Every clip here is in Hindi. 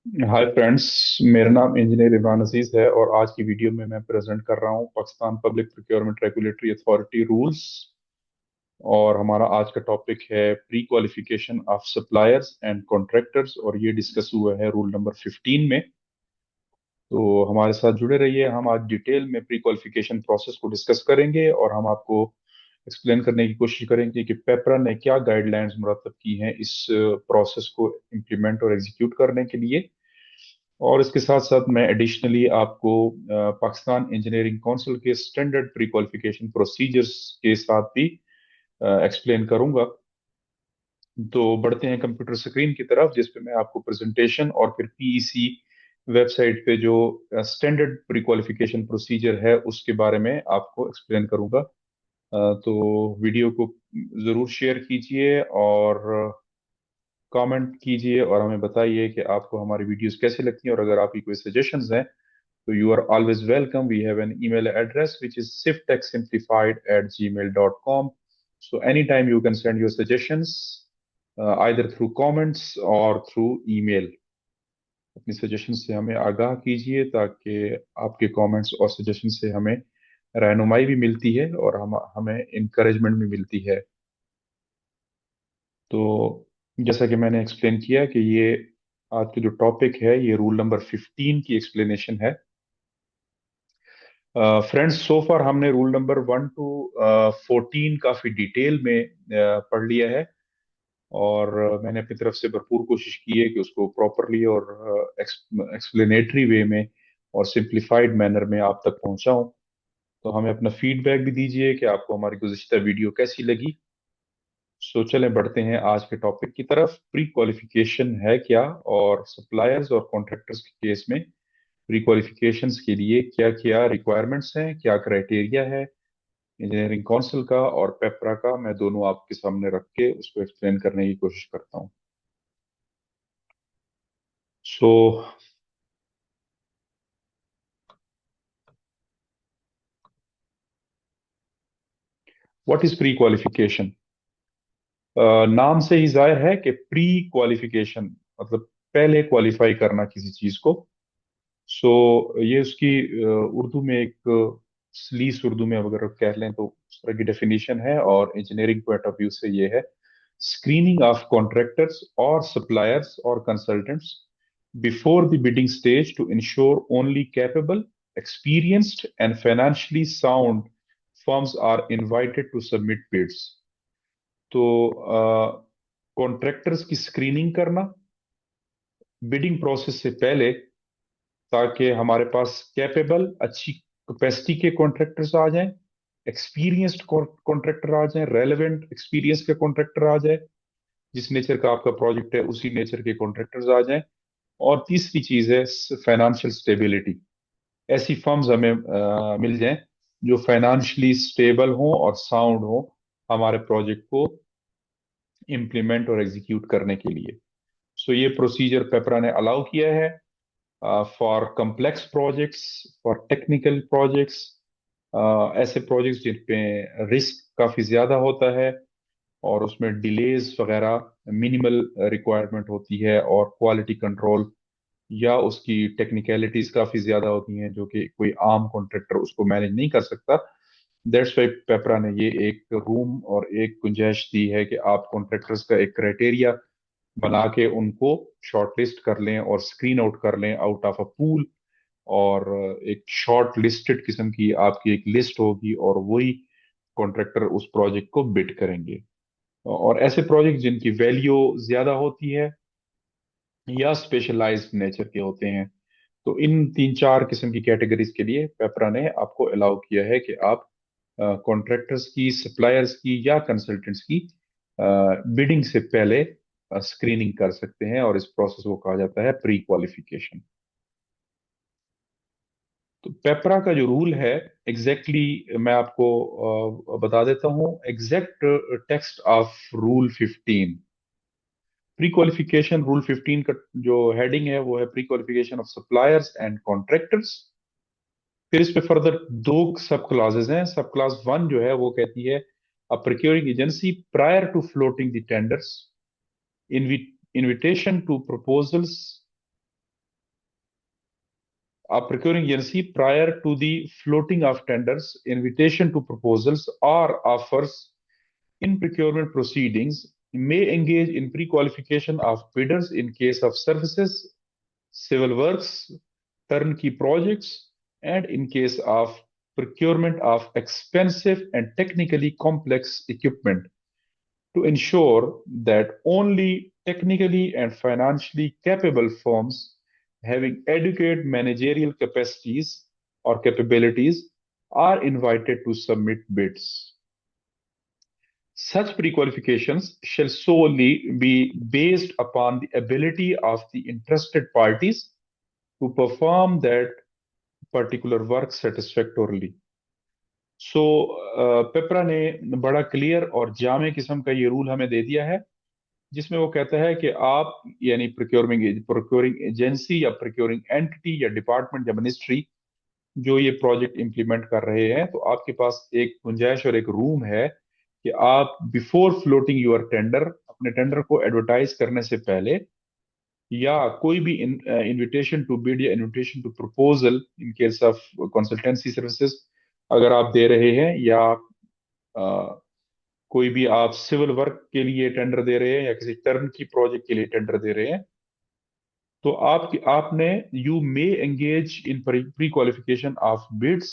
Hi friends. मेरा नाम इंजीनियर इमरान अजीज है और आज की वीडियो में मैं प्रेजेंट कर रहा हूँ Pakistan public procurement regulatory authority rules. और हमारा आज का टॉपिक है pre qualification of suppliers and contractors और ये डिस्कस हुआ है रूल नंबर 15 में। तो हमारे साथ जुड़े रहिए। हम आज डिटेल में प्री क्वालिफिकेशन प्रोसेस को डिस्कस करेंगे और हम आपको एक्सप्लेन करने की कोशिश करेंगे कि पेपरा ने क्या गाइडलाइंस मुरतब की हैं इस प्रोसेस को इम्प्लीमेंट और एग्जीक्यूट करने के लिए। और इसके साथ साथ मैं एडिशनली आपको पाकिस्तान इंजीनियरिंग काउंसिल के स्टैंडर्ड प्री क्वालिफिकेशन प्रोसीजर्स के साथ भी एक्सप्लेन करूंगा। तो बढ़ते हैं कंप्यूटर स्क्रीन की तरफ जिस पे मैं आपको प्रेजेंटेशन और फिर पीईसी वेबसाइट पे जो स्टैंडर्ड प्री क्वालिफिकेशन प्रोसीजर है उसके बारे में आपको एक्सप्लेन करूंगा। तो वीडियो को जरूर शेयर कीजिए और कमेंट कीजिए और हमें बताइए कि आपको हमारी वीडियोस कैसी लगती हैं। और अगर आपकी कोई सजेशंस हैं तो you are always welcome. We have an email address which is sifttechsimplified@gmail.com. So anytime you can send your suggestions either through comments or through email. अपनी सजेशन से हमें आगाह कीजिए ताकि आपके कमेंट्स और सजेशन से हमें रहनुमाई भी मिलती है और हम हमें इंकरेजमेंट भी मिलती है। तो जैसा कि मैंने एक्सप्लेन किया कि ये आज की जो टॉपिक है ये रूल नंबर 15 की एक्सप्लेनेशन है। फ्रेंड्स, सो फार हमने रूल नंबर 1 to 14 काफी डिटेल में पढ़ लिया है। और मैंने अपनी तरफ से भरपूर कोशिश की है कि उसको प्रॉपरली और एक्सप्लेनेटरी वे में और सिंप्लीफाइड मैनर में आप तक पहुंचाऊं। तो हमें अपना फीडबैक भी दीजिए कि आपको हमारी गुज़िश्ता वीडियो कैसी लगी। सो चलें बढ़ते हैं आज के टॉपिक की तरफ। प्री क्वालिफिकेशन है क्या और सप्लायर्स और कॉन्ट्रैक्टर्स के केस में प्री क्वालिफिकेशंस के लिए क्या क्या रिक्वायरमेंट्स हैं, क्या क्राइटेरिया है। इंजीनियरिंग काउंसिल का और पेपरा का मैं दोनों आपके सामने रख के उसको एक्सप्लेन करने की कोशिश करता हूँ। So what is pre qualification? नाम से ही जाहिर है कि प्री क्वालिफिकेशन मतलब पहले क्वालिफाई करना किसी चीज को। ये उसकी उर्दू में एक सलीस उर्दू में अगर कह लें तो उस तरह की डेफिनेशन है और इंजीनियरिंग पॉइंट ऑफ व्यू से ये है screening of contractors or suppliers or consultants before the bidding stage to ensure only capable, experienced, and financially sound firms are invited to submit bids. तो कॉन्ट्रैक्टर्स की स्क्रीनिंग करना बिडिंग प्रोसेस से पहले ताकि हमारे पास कैपेबल अच्छी कैपेसिटी के कॉन्ट्रैक्टर्स आ जाएं, एक्सपीरियंस्ड कॉन्ट्रैक्टर आ जाएं, रेलेवेंट एक्सपीरियंस के कॉन्ट्रैक्टर आ जाए, जिस नेचर का आपका प्रोजेक्ट है उसी नेचर के कॉन्ट्रैक्टर्स आ जाएं। और तीसरी चीज है फाइनेंशियल स्टेबिलिटी। ऐसी फर्म्स हमें मिल जाएं जो फाइनेंशियली स्टेबल हों और साउंड हों हमारे प्रोजेक्ट को इम्प्लीमेंट और एग्जीक्यूट करने के लिए। ये प्रोसीजर पेपरा ने अलाउ किया है for complex projects, for technical projects, ऐसे प्रोजेक्ट्स जिन पे रिस्क काफी ज्यादा होता है और उसमें डिलेज वगैरह मिनिमल रिक्वायरमेंट होती है और क्वालिटी कंट्रोल या उसकी टेक्निकलिटीज काफी ज्यादा होती हैं जो कि कोई आम कॉन्ट्रैक्टर उसको मैनेज नहीं कर सकता। दैट्स वाई पेपरा ने ये एक रूम और एक गुंजाइश दी है कि आप कॉन्ट्रैक्टर्स का एक क्राइटेरिया बना के उनको शॉर्टलिस्ट कर लें और स्क्रीन आउट कर लें आउट ऑफ अ पूल। और एक शॉर्ट लिस्टेड किस्म की आपकी एक लिस्ट होगी और वही कॉन्ट्रैक्टर उस प्रोजेक्ट को बिड करेंगे। और ऐसे प्रोजेक्ट जिनकी वैल्यू ज्यादा होती है या स्पेशलाइज्ड नेचर के होते हैं, तो इन तीन चार किस्म की कैटेगरीज के लिए पेपरा ने आपको अलाउ किया है कि आप कॉन्ट्रैक्टर्स की, सप्लायर्स की या कंसल्टेंट्स की बिडिंग से पहले स्क्रीनिंग कर सकते हैं और इस प्रोसेस को कहा जाता है प्री क्वालिफिकेशन। तो पेपरा का जो रूल है एग्जैक्टली मैं आपको बता देता हूं exact text of rule 15। Pre qualification rule 15 का जो हेडिंग है वो है pre qualification of suppliers and contractors. फिर इस पे फर्दर दो सब क्लासेस हैं। सब क्लास वन जो है वो कहती है a procuring agency prior to floating the tenders invitation to proposals a procuring agency, prior to the floating of tenders, invitation to proposals, or offers in procurement proceedings, may engage in pre-qualification of bidders in case of services, civil works, turnkey projects, and in case of procurement of expensive and technically complex equipment, to ensure that only technically and financially capable firms having adequate managerial capacities or capabilities are invited to submit bids. Such pre-qualifications shall solely be based upon the ability of the interested parties to perform that particular work satisfactorily. सो पेपरा ने बड़ा क्लियर और जामे किस्म का ये रूल हमें दे दिया है, जिसमें वो कहता है कि आप यानी प्रोक्योरिंग एजेंसी या प्रोक्योरिंग एंटिटी या डिपार्टमेंट या मिनिस्ट्री जो ये प्रोजेक्ट इंप्लीमेंट कर रहे हैं, तो आपके पास एक गुंजाइश और एक रूम है कि आप बिफोर फ्लोटिंग योर टेंडर, अपने टेंडर को एडवर्टाइज करने से पहले, या कोई भी इनविटेशन टू बिड या invitation to proposal in case of consultancy services अगर आप दे रहे हैं, या कोई भी आप सिविल वर्क के लिए टेंडर दे रहे हैं या किसी टर्न की प्रोजेक्ट के लिए टेंडर दे रहे हैं, तो आपने you may engage in pre qualification of bids.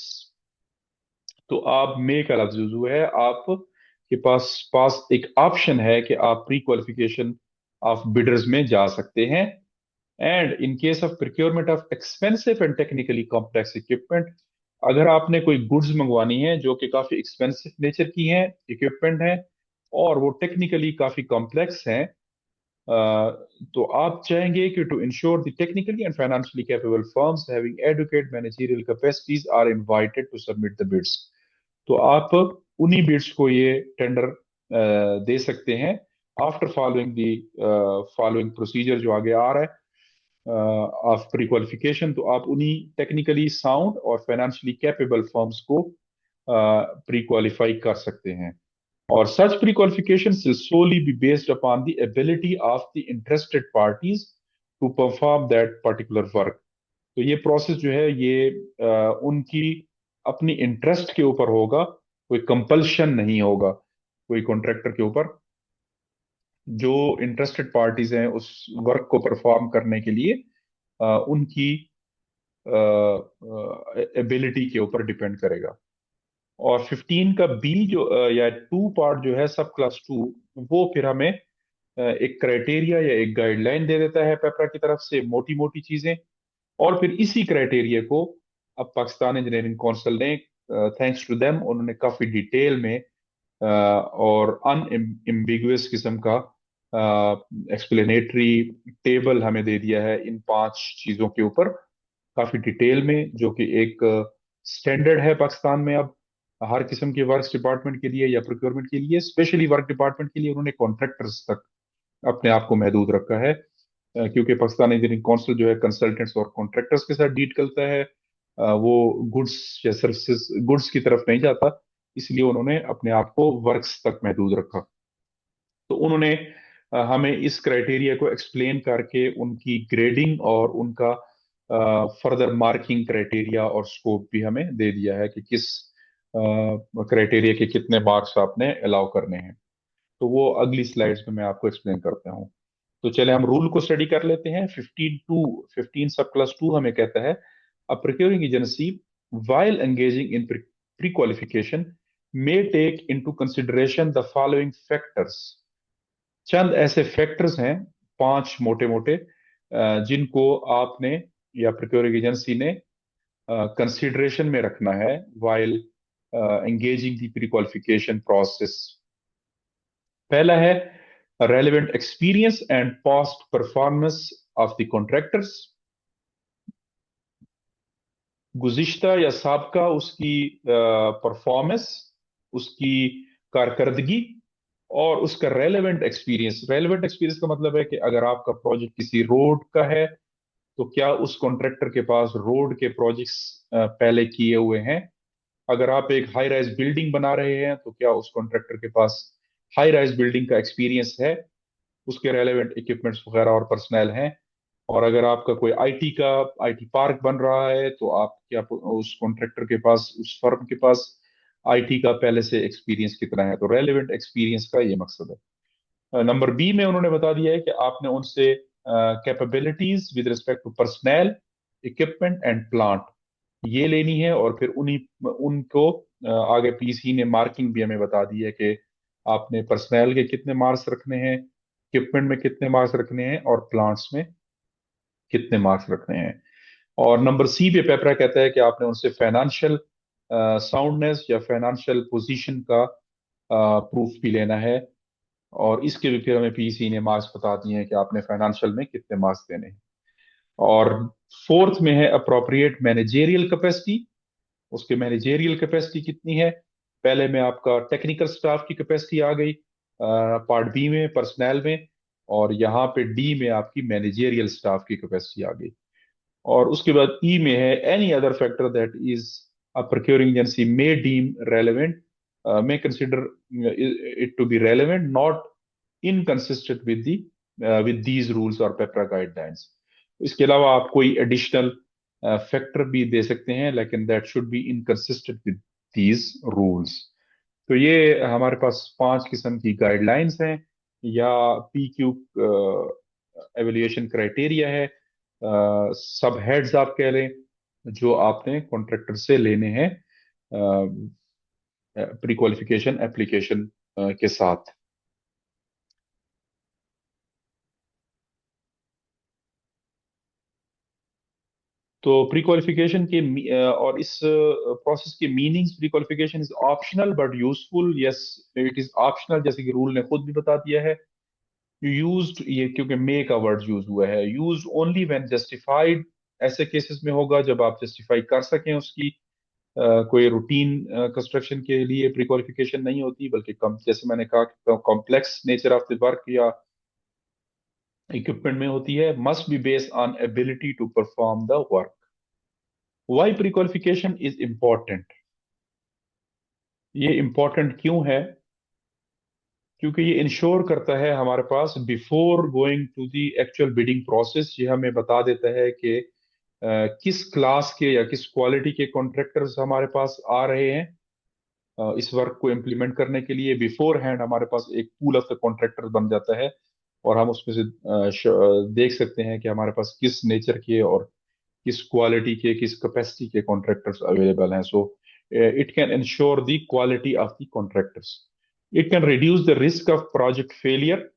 तो आप मे का लफ्ज जो है, आप के पास पास एक ऑप्शन है कि आप प्री क्वालिफिकेशन ऑफ बिडर्स में जा सकते हैं। And in case of procurement of expensive and technically complex equipment, अगर आपने कोई गुड्स मंगवानी है जो कि काफी एक्सपेंसिव नेचर की हैं, इक्विपमेंट है, और वो टेक्निकली काफी कॉम्प्लेक्स हैं, तो आप चाहेंगे कि to ensure the technically and financially capable firms having adequate managerial capacities are invited to submit the bids. तो आप उन्हीं बिड्स को ये टेंडर दे सकते हैं after following the following procedure जो आगे आ रहा है ऑफ प्री क्वालिफिकेशन। तो आप उन्हीं टेक्निकली साउंड और फाइनेंशियली कैपेबल फर्म्स को प्री क्वालिफाई कर सकते हैं। और such pre-qualification will solely be based upon the ability of the interested parties to perform that particular work। तो ये प्रोसेस जो है ये उनकी अपनी इंटरेस्ट के ऊपर होगा, कोई कंपल्शन नहीं होगा कोई कॉन्ट्रैक्टर के ऊपर। जो इंटरेस्टेड पार्टीज हैं उस वर्क को परफॉर्म करने के लिए उनकी एबिलिटी के ऊपर डिपेंड करेगा। और 15 का बी जो या टू पार्ट जो है सब क्लास टू, वो फिर हमें एक क्राइटेरिया या एक गाइडलाइन दे देता है पेपरा की तरफ से, मोटी मोटी चीजें। और फिर इसी क्राइटेरिया को अब पाकिस्तान इंजीनियरिंग काउंसिल ने, थैंक्स टू देम, उन्होंने काफी डिटेल में और अनएम्बिगुअस किस्म का एक्सप्लेनेटरी टेबल हमें दे दिया है इन 5 चीजों के ऊपर, काफी डिटेल में, जो कि एक स्टैंडर्ड है पाकिस्तान में अब हर किस्म के वर्क्स डिपार्टमेंट के लिए या प्रोक्योरमेंट के लिए। स्पेशली वर्क डिपार्टमेंट के लिए उन्होंने कॉन्ट्रैक्टर्स तक अपने आप को महदूद रखा है, क्योंकि पाकिस्तान इंजीनियरिंग काउंसिल जो है कंसल्टेंट्स और कॉन्ट्रैक्टर्स के साथ डील करता है, वो गुड्स या सर्विसेज गुड्स की तरफ नहीं जाता, इसलिए उन्होंने अपने आप को वर्क्स तक महदूद रखा। तो उन्होंने हमें इस क्राइटेरिया को एक्सप्लेन करके उनकी ग्रेडिंग और उनका फर्दर मार्किंग क्राइटेरिया और स्कोप भी हमें दे दिया है कि किस क्राइटेरिया के कितने मार्क्स आपने अलाउ करने हैं। तो वो अगली स्लाइड्स में मैं आपको एक्सप्लेन करता हूँ। तो चले हम रूल को स्टडी कर लेते हैं। 15 सब क्लास 2 हमें कहता है, a procuring agency while engaging in pre-qualification may take into consideration the following factors। चंद ऐसे फैक्टर्स हैं 5 मोटे मोटे जिनको आपने या प्रोक्योरिंग एजेंसी ने कंसिडरेशन में रखना है while engaging the pre-qualification process। पहला है relevant experience and past performance of the contractors। गुज़िश्ता या साबका उसकी परफॉर्मेंस, उसकी कारकर्दगी, और उसका रेलेवेंट एक्सपीरियंस। रेलेवेंट एक्सपीरियंस का मतलब है कि अगर आपका प्रोजेक्ट किसी रोड का है, तो क्या उस कॉन्ट्रैक्टर के पास रोड के प्रोजेक्ट्स पहले किए हुए हैं। अगर आप एक हाई राइज बिल्डिंग बना रहे हैं, तो क्या उस कॉन्ट्रैक्टर के पास हाई राइज बिल्डिंग का एक्सपीरियंस है, उसके रेलेवेंट इक्विपमेंट्स वगैरह और पर्सनल हैं। और अगर आपका कोई आईटी पार्क बन रहा है तो आप क्या उस कॉन्ट्रैक्टर के पास, उस फर्म के पास आईटी का पहले से एक्सपीरियंस कितना है। तो रेलेवेंट एक्सपीरियंस का ये मकसद है। नंबर बी में उन्होंने बता दिया है कि आपने उनसे capabilities with respect to personnel, equipment and plant ये लेनी है, और फिर उन्हीं उनको आगे पीसी ने मार्किंग भी हमें बता दी है कि आपने पर्सनल के कितने मार्क्स रखने हैं, इक्विपमेंट में कितने मार्क्स रखने हैं, और प्लांट्स में कितने मार्क्स रखने हैं। और नंबर सी पे पेपरा कहता है कि आपने उनसे फाइनेंशियल साउंडनेस या फाइनेंशियल पोजीशन का प्रूफ भी लेना है, और इसके भी फिर हमें पीसी ने मार्क्स बता दिए हैं कि आपने फाइनेंशियल में कितने मार्क्स देने हैं। और फोर्थ में है अप्रोप्रिएट मैनेजेरियल कैपेसिटी, उसके मैनेजेरियल कैपेसिटी कितनी है। पहले में आपका टेक्निकल स्टाफ की कैपेसिटी आ गई, पार्ट बी में पर्सनल में, और यहाँ पे डी में आपकी मैनेजेरियल स्टाफ की कैपेसिटी आ गई। और उसके बाद ई में है any other factor that is a procuring agency may deem relevant, may consider it to be relevant, not inconsistent with these rules or PEPRA guidelines. इसके अलावा आप कोई एडिशनल फैक्टर भी दे सकते हैं, लेकिन that should be inconsistent with these rules. तो ये हमारे पास 5 किस्म की गाइडलाइंस हैं, या पी क्यू एवेल्युएशन क्राइटेरिया है, सब हेड्स आप कह लें, जो आपने कॉन्ट्रैक्टर से लेने हैं प्री क्वालिफिकेशन एप्लीकेशन के साथ। तो प्री क्वालिफिकेशन के और इस प्रोसेस के meanings, pre qualification is optional but useful. Yes, it is optional, जैसे कि रूल ने खुद भी बता दिया है। यूज्ड, ये क्योंकि मे का वर्ड यूज हुआ है, यूज ओनली व्हेन जस्टिफाइड, ऐसे केसेस में होगा जब आप जस्टिफाई कर सकें उसकी। कोई रूटीन कंस्ट्रक्शन के लिए प्री क्वालिफिकेशन नहीं होती, बल्कि कम, जैसे मैंने कहा, complex nature of the work या इक्विपमेंट में होती है। Must be based on ability to perform the work. Why pre qualification is important, ये इम्पोर्टेंट क्यों है? क्योंकि ये इंश्योर करता है हमारे पास before going to the actual bidding process, ये हमें बता देता है कि किस क्लास के या किस क्वालिटी के कॉन्ट्रैक्टर्स हमारे पास आ रहे हैं इस वर्क को इम्प्लीमेंट करने के लिए। बिफोर हैंड हमारे पास एक पूल ऑफ द कॉन्ट्रैक्टर बन जाता है, और हम उसमें से देख सकते हैं कि हमारे पास किस नेचर के और किस क्वालिटी के, किस कैपेसिटी के कॉन्ट्रैक्टर्स अवेलेबल हैं। So it can ensure the quality of the contractors. It can reduce the risk of project failure.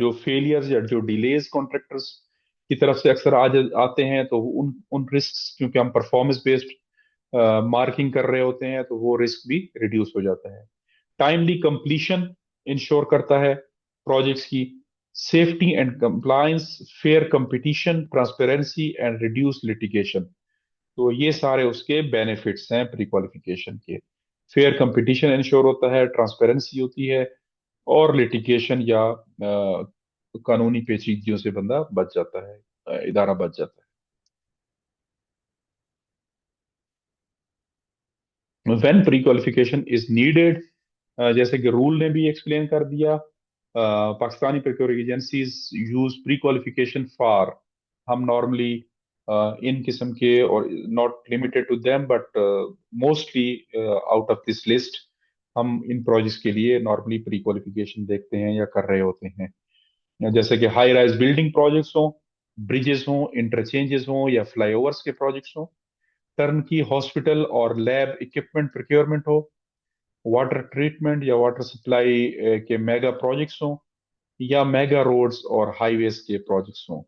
जो फेलियर्स या जो डिलेज कॉन्ट्रैक्टर्स की तरफ से अक्सर आते हैं, तो उन उन रिस्क, क्योंकि हम परफॉर्मेंस बेस्ड मार्किंग कर रहे होते हैं, तो वो रिस्क भी रिड्यूस हो जाता है। टाइमली कंप्लीशन इंश्योर करता है प्रोजेक्ट्स की। Safety and compliance, fair competition, transparency and reduce litigation. तो ये सारे उसके बेनिफिट्स हैं प्री क्वालिफिकेशन के। फेयर कंपटीशन इंश्योर होता है, ट्रांसपेरेंसी होती है, और लिटिगेशन या कानूनी पेचीदगियों से बंदा बच जाता है, इदारा बच जाता है। When pre qualification is needed, जैसे कि रूल ने भी एक्सप्लेन कर दिया, Pakistani procuring agencies use pre qualification for, हम नॉर्मली इन किस्म के, और not limited to them but mostly out of this list, हम इन प्रोजेक्ट्स के लिए नॉर्मली प्री क्वालिफिकेशन देखते हैं या कर रहे होते हैं। जैसे कि हाई राइज बिल्डिंग प्रोजेक्ट्स हों, ब्रिजेस हों, इंटरचेंजेस हों, या फ्लाईओवर्स के प्रोजेक्ट्स हों, टर्न की हॉस्पिटल और लैब इक्विपमेंट प्रोक्योरमेंट हो, वाटर ट्रीटमेंट या वाटर सप्लाई के मेगा प्रोजेक्ट्स हों, या मेगा रोड्स और हाईवेज के प्रोजेक्ट्स हों।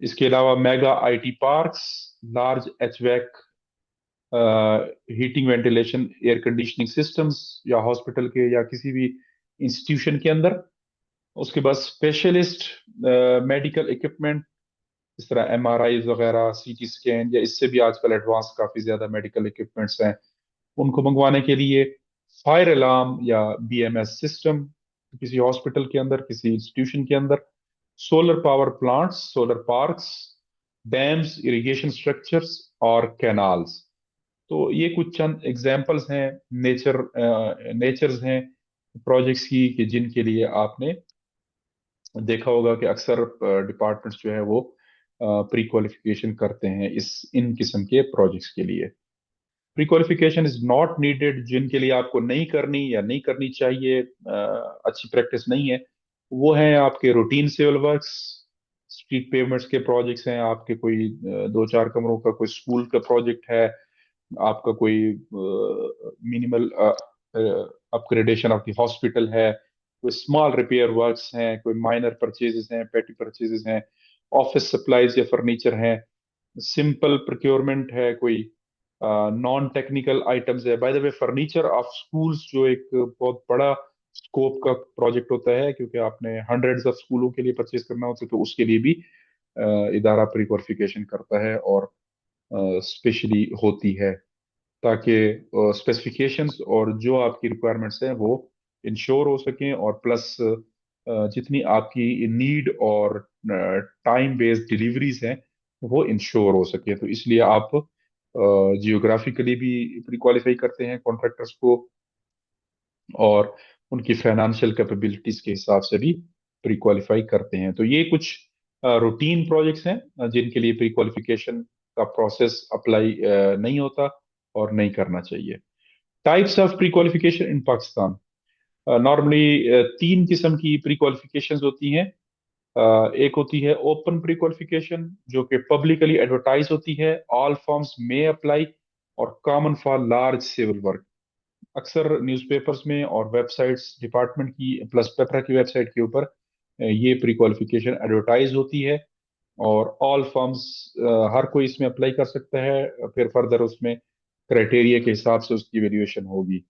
इसके अलावा mega IT parks, large HVAC heating, ventilation, air conditioning systems, या हॉस्पिटल के या किसी भी इंस्टीट्यूशन के अंदर। उसके बाद स्पेशलिस्ट मेडिकल इक्विपमेंट, इस तरह एमआरआई वगैरह, सीटी स्कैन, या इससे भी आजकल एडवांस काफी ज्यादा मेडिकल इक्विपमेंट्स हैं, उनको मंगवाने के लिए। फायर अलार्म या बीएमएस सिस्टम किसी हॉस्पिटल के अंदर, किसी इंस्टीट्यूशन के अंदर। Solar power plants, solar parks, dams, irrigation structures और कैनाल्स। तो ये कुछ चंद एग्जाम्पल्स हैं, नेचर्स हैं प्रोजेक्ट्स की, कि जिनके लिए आपने देखा होगा कि अक्सर डिपार्टमेंट्स जो है वो प्री क्वालिफिकेशन करते हैं इन किस्म के प्रोजेक्ट्स के लिए। Pre qualification is not needed, जिनके लिए आपको नहीं करनी या नहीं करनी चाहिए, अच्छी प्रैक्टिस नहीं है, वो है आपके routine civil works, street payments के प्रोजेक्ट्स हैं, आपके कोई दो चार कमरों का कोई स्कूल का प्रोजेक्ट है, आपका कोई minimal upgradation of the hospital है, कोई स्मॉल रिपेयर वर्क्स हैं, कोई माइनर परचेजेस हैं, पेटी परचेजेस हैं, ऑफिस सप्लाईज या फर्नीचर हैं, सिंपल प्रोक्योरमेंट है, कोई नॉन टेक्निकल आइटम्स है। By the way furniture of schools जो एक बहुत बड़ा स्कोप का प्रोजेक्ट होता है, क्योंकि आपने हंड्रेड्स ऑफ स्कूलों के लिए परचेज करना होता है, तो उसके लिए भी इदारा प्री क्वालिफिकेशन करता है और स्पेशली होती है, ताकि स्पेसिफिकेशंस और जो आपकी रिक्वायरमेंट्स हैं वो इंश्योर हो सकें, और प्लस जितनी आपकी नीड और टाइम बेस्ड डिलीवरीज हैं वो इंश्योर हो सके। तो इसलिए आप जियोग्राफिकली भी प्री क्वालिफाई करते हैं कॉन्ट्रैक्टर्स को, और उनकी फाइनेंशियल कैपेबिलिटीज के हिसाब से भी प्री क्वालिफाई करते हैं। तो ये कुछ रूटीन प्रोजेक्ट्स हैं जिनके लिए प्री क्वालिफिकेशन का प्रोसेस अप्लाई नहीं होता और नहीं करना चाहिए। Types of pre qualification in Pakistan, normally तीन किस्म की प्री क्वालिफिकेशंस होती हैं। एक होती है ओपन प्री क्वालिफिकेशन, जो कि पब्लिकली एडवर्टाइज होती है, ऑल फॉर्म्स में अप्लाई, और common for large civil work. अक्सर न्यूज़पेपर्स में और वेबसाइट्स डिपार्टमेंट की प्लस पेपरा की वेबसाइट के ऊपर ये प्री क्वालिफिकेशन एडवर्टाइज होती है, और ऑल फर्म्स हर कोई इसमें अप्लाई कर सकता है। फिर फर्दर उसमें क्राइटेरिया के हिसाब से उसकी वैल्यूएशन होगी,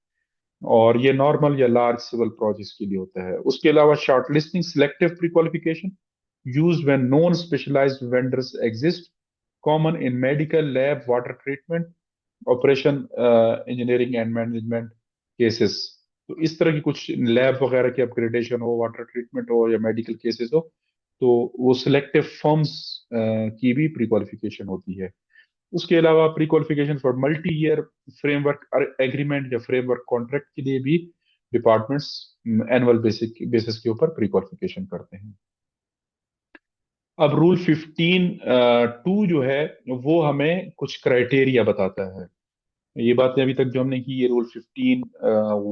और ये नॉर्मल या लार्ज सिविल प्रोजेक्ट्स के लिए होता है। उसके अलावा shortlisting selective pre qualification use when non specialized vendors exist, common in medical, lab, water treatment, operation, engineering and management cases. तो इस तरह की कुछ लैब वगैरह की अपग्रेडेशन हो, वाटर ट्रीटमेंट हो या मेडिकल केसेस हो, तो वो सिलेक्टिव फर्म्स की भी प्री क्वालिफिकेशन होती है। उसके अलावा pre qualification for multi year framework agreement या फ्रेमवर्क कॉन्ट्रैक्ट के लिए भी डिपार्टमेंट्स एनुअल बेसिस के ऊपर प्री क्वालिफिकेशन करते हैं। अब रूल 15 टू जो है वो हमें कुछ क्राइटेरिया बताता है। ये बातें अभी तक जो हमने की ये रूल 15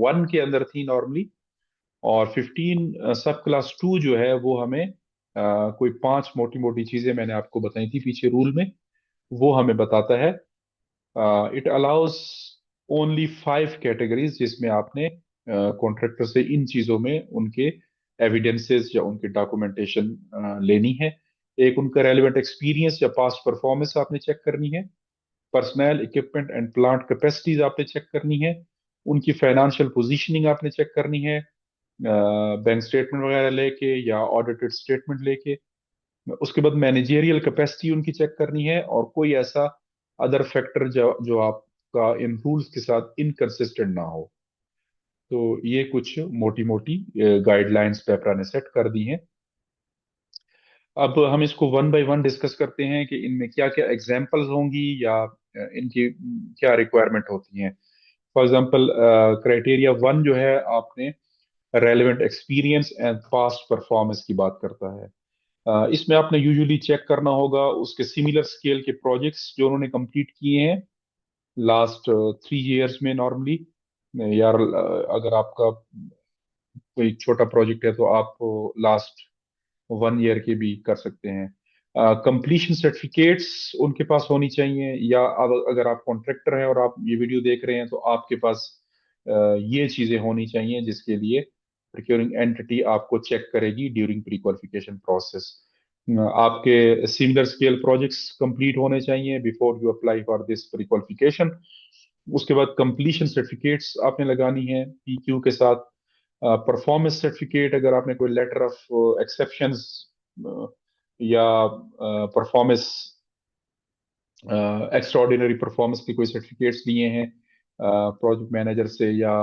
1 के अंदर थी नॉर्मली, और 15 सब क्लास 2 जो है वो हमें कोई पांच मोटी मोटी चीजें मैंने आपको बताई थी पीछे रूल में, वो हमें बताता है। इट अलाउज ओनली 5 कैटेगरीज जिसमें आपने कॉन्ट्रैक्टर से इन चीजों में उनके एविडेंसेस या उनकी डॉक्यूमेंटेशन लेनी है। एक उनका रेलिवेंट एक्सपीरियंस या पास्ट परफॉर्मेंस आपने चेक करनी है, personal equipment and plant capacities आपने चेक करनी है, उनकी फाइनेंशियल पोजीशनिंग आपने चेक करनी है, बैंक स्टेटमेंट वगैरह लेके या ऑडिटेड स्टेटमेंट लेके। उसके बाद मैनेजेरियल कैपेसिटी उनकी चेक करनी है, और कोई ऐसा अदर फैक्टर जो आपका इन रूल्स के साथ इनकंसिस्टेंट ना हो। तो ये कुछ मोटी मोटी गाइडलाइंस पेपरा ने सेट कर दी हैं। अब हम इसको वन बाय वन डिस्कस करते हैं कि इनमें क्या क्या एग्जाम्पल्स होंगी, या इनकी क्या रिक्वायरमेंट होती हैं। फॉर एग्जाम्पल क्राइटेरिया वन जो है, आपने relevant experience and past performance की बात करता है। इसमें आपने यूजुअली चेक करना होगा उसके सिमिलर स्केल के प्रोजेक्ट्स जो उन्होंने कंप्लीट किए हैं लास्ट 3 इयर्स में नॉर्मली। यार अगर आपका कोई छोटा प्रोजेक्ट है तो आप लास्ट 1 ईयर के भी कर सकते हैं। कंप्लीशन सर्टिफिकेट्स उनके पास होनी चाहिए, या अब अगर आप कॉन्ट्रैक्टर हैं और आप ये वीडियो देख रहे हैं तो आपके पास ये चीजें होनी चाहिए जिसके लिए प्रोक्योरिंग एंटिटी आपको चेक करेगी ड्यूरिंग प्री क्वालिफिकेशन प्रोसेस। आपके सिमिलर स्केल प्रोजेक्ट्स कंप्लीट होने चाहिए before you apply for this pre qualification. उसके बाद कंप्लीशन सर्टिफिकेट्स आपने लगानी है पीक्यू के साथ। परफॉर्मेंस सर्टिफिकेट, अगर आपने कोई लेटर ऑफ एक्सेप्शंस या परफॉर्मेंस एक्स्ट्राऑर्डिनरी परफॉर्मेंस के कोई सर्टिफिकेट्स लिए हैं प्रोजेक्ट मैनेजर से या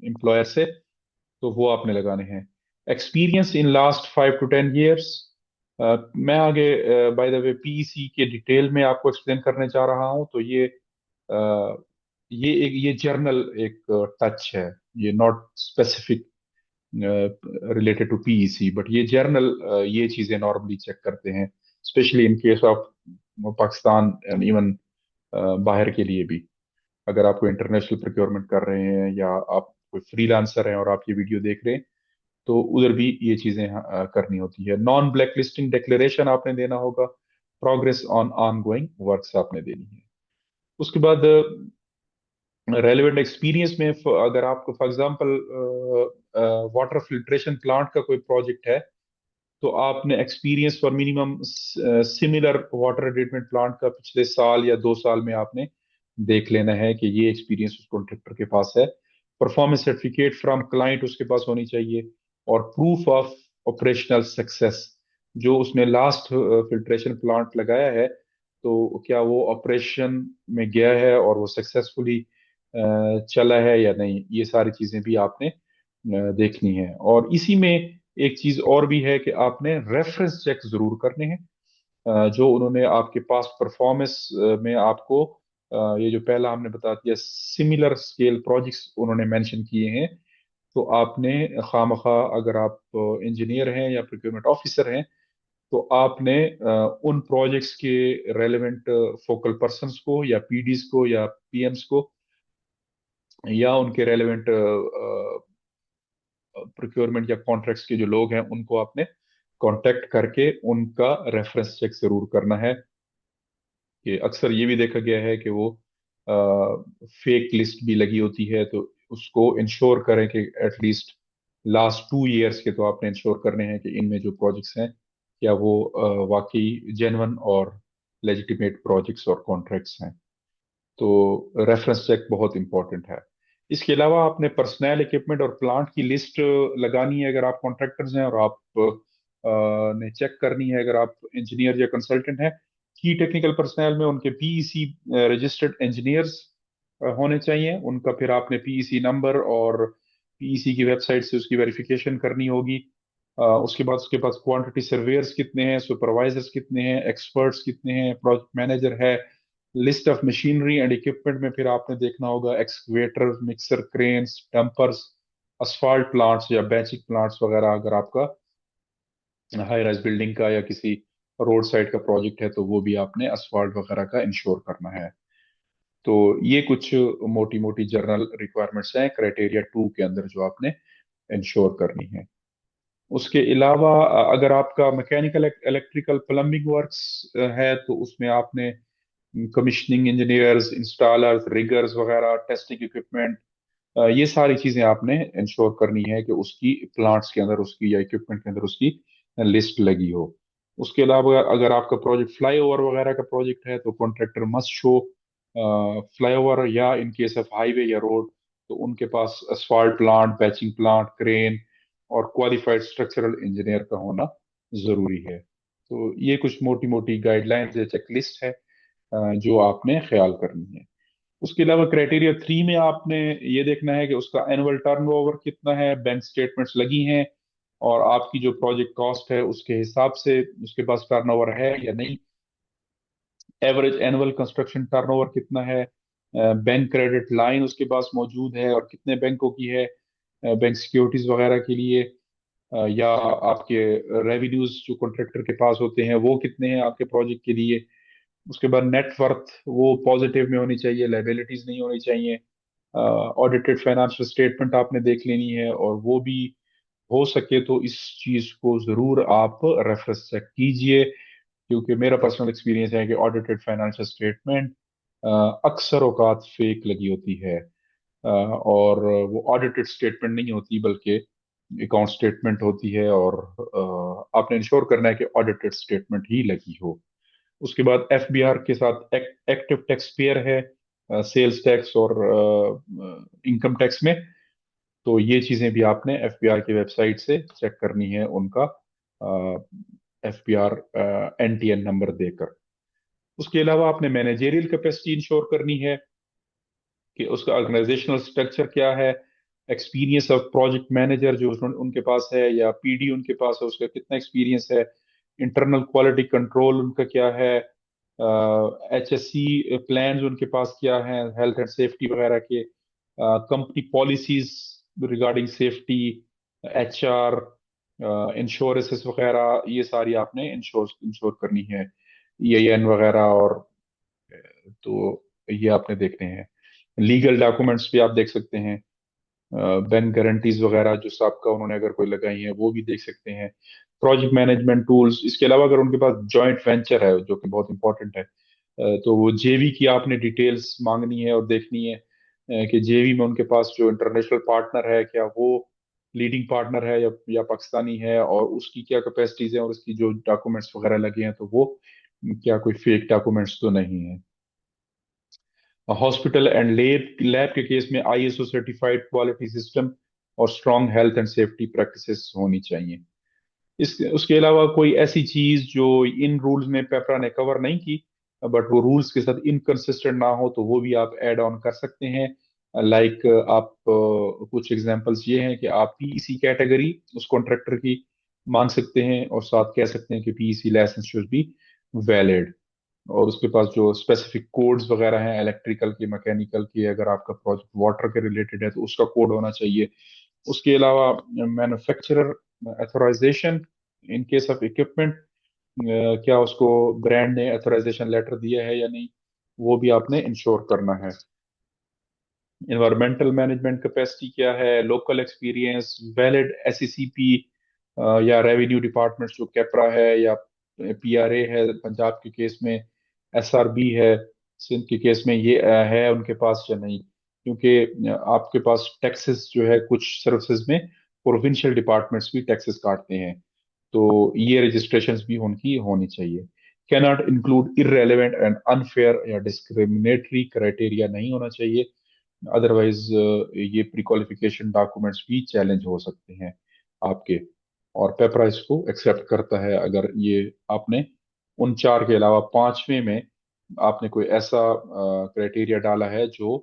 एम्प्लॉयर से, तो वो आपने लगाने हैं। Experience in last 5 to 10 years, मैं आगे बाय द वे पीईसी के डिटेल में आपको एक्सप्लेन करने जा रहा हूं, तो ये जर्नल एक टच है, ये not specific related to PEC, but ये जर्नल ये चीजें नॉर्मली चेक करते हैं, specially in case of Pakistan and even बाहर के लिए भी। अगर आप कोई इंटरनेशनल प्रोक्योरमेंट कर रहे हैं या आप कोई फ्रीलांसर हैं और आप ये वीडियो देख रहे हैं, तो उधर भी ये चीजें करनी होती है। नॉन ब्लैक लिस्टिंग डिक्लेरेशन आपने देना होगा, progress on on going works आपने देनी है। उसके बाद रेलिवेंट एक्सपीरियंस में अगर आपको for example water filtration plant का कोई प्रोजेक्ट है, तो आपने experience for minimum similar water treatment plant का पिछले साल या 2 साल में आपने देख लेना है कि ये एक्सपीरियंस उस कॉन्ट्रैक्टर के पास है। परफॉर्मेंस सर्टिफिकेट फ्रॉम क्लाइंट उसके पास होनी चाहिए, और प्रूफ ऑफ ऑपरेशनल सक्सेस, जो उसने लास्ट फिल्ट्रेशन प्लांट लगाया है तो क्या वो ऑपरेशन में गया है और वो सक्सेसफुली चला है या नहीं, ये सारी चीजें भी आपने देखनी है। और इसी में एक चीज और भी है कि आपने रेफरेंस चेक जरूर करने हैं। जो उन्होंने आपके पास परफॉर्मेंस में आपको ये जो पहला हमने बता दिया सिमिलर स्केल प्रोजेक्ट्स उन्होंने मेंशन किए हैं, तो आपने खामखा अगर आप इंजीनियर हैं या प्रोक्योरमेंट ऑफिसर हैं, तो आपने उन प्रोजेक्ट्स के रेलेवेंट फोकल पर्सन्स को या पीडीज को या पीएम्स को या उनके रेलेवेंट प्रोक्योरमेंट या कॉन्ट्रैक्ट्स के जो लोग हैं उनको आपने कांटेक्ट करके उनका रेफरेंस चेक जरूर करना है। कि अक्सर ये भी देखा गया है कि वो फेक लिस्ट भी लगी होती है, तो उसको इंश्योर करें कि एटलीस्ट लास्ट 2 इयर्स के तो आपने इंश्योर करने हैं कि इनमें जो प्रोजेक्ट्स हैं क्या वो वाकई जेन्युइन और लेजिटिमेट प्रोजेक्ट्स और कॉन्ट्रैक्ट्स हैं। तो रेफरेंस चेक बहुत इंपॉर्टेंट है। इसके अलावा आपने पर्सनल इक्विपमेंट और प्लांट की लिस्ट लगानी है अगर आप कॉन्ट्रैक्टर्स हैं, और आप ने चेक करनी है अगर आप इंजीनियर या कंसल्टेंट हैं। की टेक्निकल पर्सनल में उनके पीईसी रजिस्टर्ड इंजीनियर्स होने चाहिए, उनका फिर आपने पीईसी नंबर और पीईसी की वेबसाइट से उसकी वेरिफिकेशन करनी होगी। उसके बाद उसके पास क्वांटिटी सर्वेयर्स कितने हैं, सुपरवाइजर्स कितने हैं, एक्सपर्ट्स कितने हैं, प्रोजेक्ट मैनेजर है। List of machinery and equipment में फिर आपने देखना होगा excavator, mixer, cranes, dumpers, asphalt plants या बैचिंग प्लांट्स वगैरह। अगर आपका हाई राइज बिल्डिंग का या किसी रोड साइड का प्रोजेक्ट है तो वो भी आपने असफाल्ट वगैरह का इंश्योर करना है। तो ये कुछ मोटी मोटी जर्नल रिक्वायरमेंट्स हैं क्राइटेरिया 2 के अंदर जो आपने इंश्योर करनी है। उसके अलावा अगर आपका मैकेनिकल, इलेक्ट्रिकल, प्लम्बिंग वर्क्स है तो उसमें आपने कमिश्निंग इंजीनियर्स, इंस्टॉलर्स, रिगर्स वगैरह, टेस्टिंग इक्विपमेंट, ये सारी चीजें आपने इंश्योर करनी है कि उसकी प्लांट्स के अंदर उसकी या इक्विपमेंट के अंदर उसकी लिस्ट लगी हो। उसके अलावा अगर आपका प्रोजेक्ट फ्लाईओवर वगैरह का प्रोजेक्ट है तो कॉन्ट्रैक्टर मस्ट शो फ्लाईओवर, या इन केस ऑफ हाईवे या रोड तो उनके पास asphalt plant, batching plant, crane और क्वालिफाइड स्ट्रक्चरल इंजीनियर का होना जरूरी है। तो ये कुछ मोटी मोटी गाइडलाइंस या चेकलिस्ट है जो आपने ख्याल करनी है। उसके अलावा क्राइटेरिया 3 में आपने ये देखना है कि उसका एनुअल टर्नओवर कितना है, बैंक स्टेटमेंट्स लगी हैं, और आपकी जो प्रोजेक्ट कॉस्ट है उसके हिसाब से उसके पास टर्नओवर है या नहीं। एवरेज एनुअल कंस्ट्रक्शन टर्नओवर कितना है, बैंक क्रेडिट लाइन उसके पास मौजूद है और कितने बैंकों की है, बैंक सिक्योरिटीज वगैरह के लिए, या आपके रेवेन्यूज जो कॉन्ट्रैक्टर के पास होते हैं वो कितने हैं आपके प्रोजेक्ट के लिए। उसके बाद नेटवर्थ वो पॉजिटिव में होनी चाहिए, लाइबिलिटीज नहीं होनी चाहिए। ऑडिटेड फाइनेंशियल स्टेटमेंट आपने देख लेनी है, और वो भी हो सके तो इस चीज को जरूर आप रेफरेंस चेक कीजिए, क्योंकि मेरा पर्सनल एक्सपीरियंस है कि ऑडिटेड फाइनेंशियल स्टेटमेंट अक्सर औकात फेक लगी होती है, और वो ऑडिटेड स्टेटमेंट नहीं होती बल्कि अकाउंट स्टेटमेंट होती है, और आपने इंश्योर करना है कि ऑडिटेड स्टेटमेंट ही लगी हो। उसके बाद एफबीआर के साथ एक्टिव टैक्स पेयर है, सेल्स टैक्स और इनकम टैक्स में। तो ये चीजें भी आपने एफबीआर की वेबसाइट से चेक करनी है उनका एफबीआर एनटीएन नंबर देकर। उसके अलावा आपने मैनेजेरियल कैपेसिटी इंश्योर करनी है कि उसका ऑर्गेनाइजेशनल स्ट्रक्चर क्या है, एक्सपीरियंस ऑफ प्रोजेक्ट मैनेजर जो उनके पास है या पीडी उनके पास है उसका कितना एक्सपीरियंस है, इंटरनल क्वालिटी कंट्रोल उनका क्या है, एचएससी प्लान्स उनके पास क्या है हेल्थ एंड सेफ्टी वगैरह के, company policies regarding safety, HR, insurances वगैरह, ये सारी आपने इंश्योर इंश्योर करनी है, EIN वगैरह। और तो ये आपने देखने हैं। लीगल डॉक्यूमेंट्स भी आप देख सकते हैं, बैंक गारंटीज वगैरह जो साहब का उन्होंने अगर कोई लगाई है वो भी देख सकते हैं। प्रोजेक्ट मैनेजमेंट टूल्स, इसके अलावा अगर उनके पास जॉइंट वेंचर है जो कि बहुत इंपॉर्टेंट है, तो वो JV की आपने डिटेल्स मांगनी है और देखनी है कि JV में उनके पास जो इंटरनेशनल पार्टनर है, क्या वो लीडिंग पार्टनर है या पाकिस्तानी है, और उसकी क्या कैपेसिटीज है, और उसकी जो डॉक्यूमेंट्स वगैरह लगे हैं तो वो क्या कोई फेक डॉक्यूमेंट्स तो नहीं है। हॉस्पिटल एंड लैब लैब के केस में ISO सर्टिफाइड क्वालिटी सिस्टम और strong health and safety practices होनी चाहिए। इस उसके अलावा कोई ऐसी चीज जो इन रूल्स में पेपरा ने कवर नहीं की, बट वो रूल्स के साथ इनकंसिस्टेंट ना हो, तो वो भी आप ऐड ऑन कर सकते हैं। लाइक आप कुछ एग्जांपल्स ये हैं कि आप PEC कैटेगरी उस कॉन्ट्रैक्टर की मांग सकते हैं, और साथ कह सकते हैं कि PEC license should be valid. और उसके पास जो स्पेसिफिक कोड्स वगैरह हैं, इलेक्ट्रिकल की, मैकेनिकल की, अगर आपका प्रोजेक्ट वाटर के रिलेटेड है तो उसका कोड होना चाहिए। उसके अलावा manufacturer authorisation in case of equipment, क्या उसको ब्रांड ने अथोराइजेशन लेटर दिया है या नहीं, वो भी आपने इंश्योर करना है। इन्वायरमेंटल मैनेजमेंट कैपेसिटी क्या है, लोकल एक्सपीरियंस, वैलिड SECP या रेवेन्यू डिपार्टमेंट जो कैपरा है या PRA है पंजाब के केस में, SRB है सिंध के केस में, ये है उनके पास या नहीं। क्योंकि आपके पास टैक्सेस जो है कुछ सर्विसेज में प्रोविंशियल डिपार्टमेंट्स भी टैक्सेस काटते हैं, तो ये रजिस्ट्रेशंस भी उनकी होनी चाहिए। Cannot include irrelevant and unfair या डिस्क्रिमिनेटरी क्राइटेरिया नहीं होना चाहिए, अदरवाइज ये प्री क्वालिफिकेशन डॉक्यूमेंट्स भी चैलेंज हो सकते हैं आपके। और पेपरा इसको एक्सेप्ट करता है अगर ये आपने उन चार के अलावा पांचवें में आपने कोई ऐसा क्राइटेरिया डाला है जो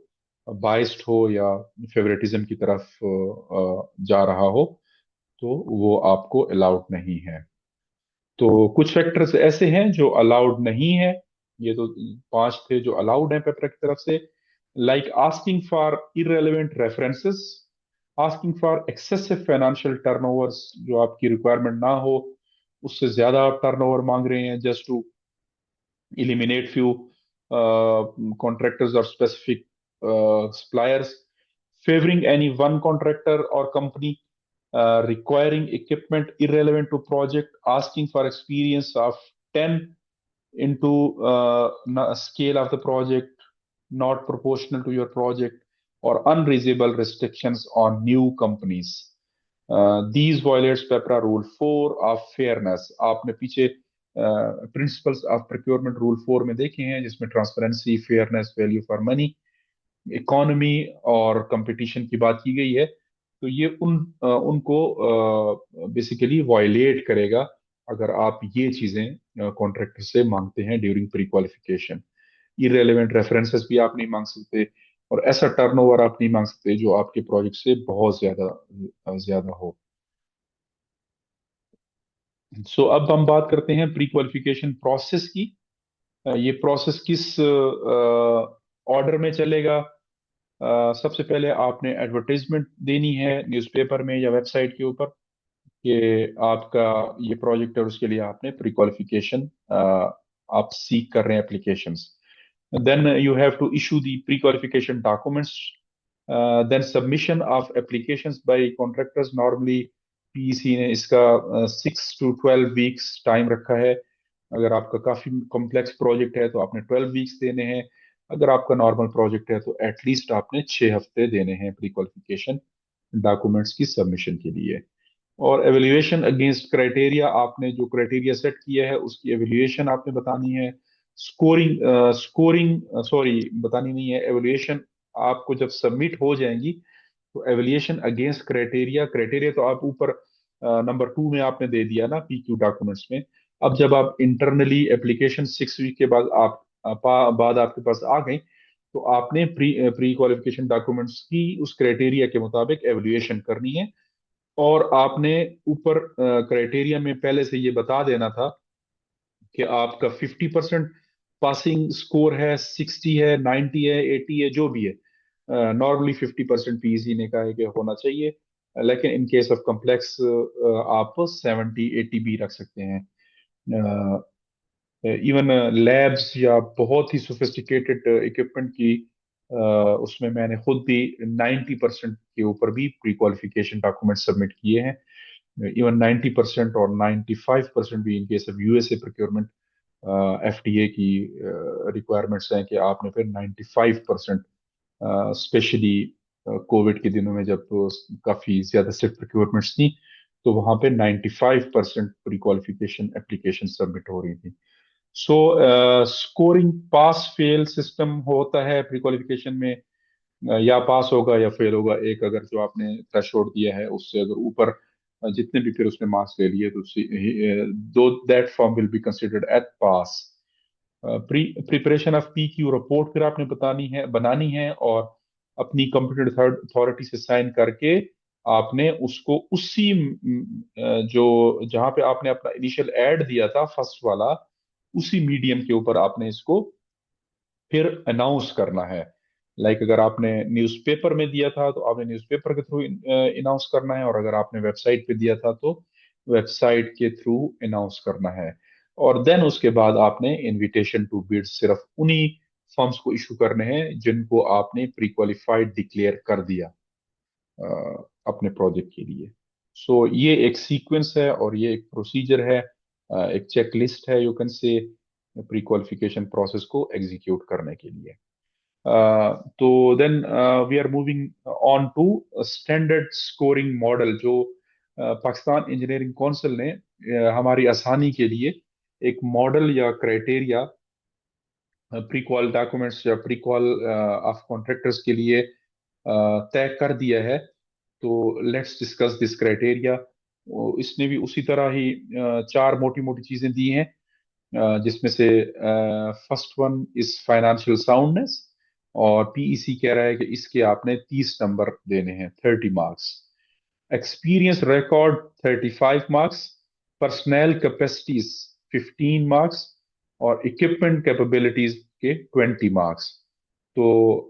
बाइस्ड हो या फेवरेटिज्म की तरफ जा रहा हो, तो वो आपको अलाउड नहीं है। तो कुछ फैक्टर्स ऐसे हैं जो अलाउड नहीं है, ये तो पांच थे जो अलाउड हैं पेपरा की तरफ से। Like asking for irrelevant references, asking for excessive financial turnovers, जो आपकी रिक्वायरमेंट ना हो, उससे ज्यादा आप टर्नओवर मांग रहे हैं just to eliminate few contractors or specific suppliers, favoring any one contractor or company, requiring equipment irrelevant to project, asking for experience of 10 into scale of the project not proportional to your project, or unreasonable restrictions on new companies. These violates PEPRA rule 4 of fairness. आपने पीछे प्रिंसिपल्स ऑफ प्रोक्योरमेंट रूल 4 में देखे हैं, जिसमें transparency, fairness, value for money, economy और कंपटीशन की बात की गई है। तो ये उनको बेसिकली वायलेट करेगा अगर आप ये चीजें कॉन्ट्रैक्टर से मांगते हैं during pre qualification. Irrelevant references भी आप नहीं मांग सकते, और ऐसा टर्नओवर आप नहीं मांग सकते जो आपके प्रोजेक्ट से बहुत ज्यादा ज्यादा हो। सो अब हम बात करते हैं प्री क्वालिफिकेशन प्रोसेस की। ये प्रोसेस किस ऑर्डर में चलेगा? सबसे पहले आपने एडवर्टाइजमेंट देनी है न्यूज़पेपर में या वेबसाइट के ऊपर कि आपका ये प्रोजेक्ट है, और उसके लिए आपने प्री क्वालिफिकेशन आप सीक कर रहे हैं applications. Then you have to issue the pre qualification documents, then submission of applications by contractors. Normally PEC ने इसका 6 to 12 वीक्स टाइम रखा है। अगर आपका काफी कॉम्प्लेक्स प्रोजेक्ट है तो आपने 12 वीक्स देने हैं, अगर आपका नॉर्मल प्रोजेक्ट है तो एटलीस्ट आपने 6 हफ्ते देने हैं प्री क्वालिफिकेशन डॉक्यूमेंट्स की सबमिशन के लिए। और एवेल्युएशन अगेंस्ट क्राइटेरिया, आपने जो क्राइटेरिया सेट किया है उसकी एवेल्युएशन आपने बतानी है। स्कोरिंग सॉरी बतानी नहीं है, एवेल्युएशन आपको जब सबमिट हो जाएंगी तो एवेल्युएशन अगेंस्ट क्राइटेरिया, क्राइटेरिया तो आप ऊपर नंबर 2 में आपने दे दिया ना PQ डॉक्यूमेंट्स में। अब जब आप इंटरनली एप्लीकेशन 6 वीक के बाद बाद आपके पास आ गई, तो आपने प्री क्वालिफिकेशन डॉक्यूमेंट्स की उस क्राइटेरिया के मुताबिक एवेल्युएशन करनी है। और आपने ऊपर क्राइटेरिया में पहले से ये बता देना था कि आपका 50% पासिंग स्कोर है, 60 है, 90 है, 80 है, जो भी है। नॉर्मली 50% PEC ने कहा है कि होना चाहिए। लेकिन इन केस ऑफ कम्प्लेक्स आप 70-80 भी रख सकते हैं। इवन लैब्स या बहुत ही सोफिस्टिकेटेड इक्विपमेंट की उसमें मैंने खुद भी 90% के ऊपर भी प्री क्वालिफिकेशन डॉक्यूमेंट सबमिट किए हैं। इवन 90% और 95% भी इन case of USA procurement FDA की रिक्वायरमेंट्स हैं कि आपने फिर 95%, स्पेशली कोविड के दिनों में जब काफी ज्यादा स्ट्रिक्ट प्रोक्योरमेंट्स थी, तो वहां पे 95% प्री क्वालिफिकेशन एप्लीकेशन सबमिट हो रही थी। सो स्कोरिंग पास फेल सिस्टम होता है प्री क्वालिफिकेशन में। या पास होगा या फेल होगा, एक अगर जो आपने थ्रेशोल्ड दिया है उससे अगर ऊपर जितने भी फिर उसने मार्क्स ले लिए तो दो that form will be considered eight pass. Preparation of PQ report फिर आपने बनानी है, और अपनी कंप्यूटर अथॉरिटी से साइन करके आपने उसको उसी जो जहां पे आपने अपना इनिशियल एड दिया था फर्स्ट वाला, उसी मीडियम के ऊपर आपने इसको फिर अनाउंस करना है। लाइक अगर आपने न्यूज़पेपर में दिया था तो आपने न्यूज़पेपर के थ्रू अनाउंस करना है, और अगर आपने वेबसाइट पे दिया था तो वेबसाइट के थ्रू अनाउंस करना है। और देन उसके बाद आपने इनविटेशन टू बिड सिर्फ उन्हीं फर्म्स को इशू करने हैं जिनको आपने प्री क्वालिफाइड डिक्लेयर कर दिया अपने प्रोजेक्ट के लिए। सो ये एक सीक्वेंस है और ये एक प्रोसीजर है, एक चेकलिस्ट है, you can say, pre qualification process को एग्जीक्यूट करने के लिए। तो then we are moving on to standard scoring model, जो पाकिस्तान इंजीनियरिंग काउंसिल ने हमारी आसानी के लिए एक मॉडल या क्राइटेरिया प्री क्वाल डॉक्यूमेंट्स या प्री क्वाल ऑफ कॉन्ट्रैक्टर्स के लिए तय कर दिया है। तो लेट्स डिस्कस दिस क्राइटेरिया। इसने भी उसी तरह ही चार मोटी मोटी चीजें दी हैं, जिसमें से first one is financial soundness, और पीईसी कह रहा है कि इसके आपने 30 नंबर देने हैं, 30 marks. Experience record 35 marks, personal capacities 15 marks, और इक्विपमेंट कैपेबिलिटीज के 20 मार्क्स। तो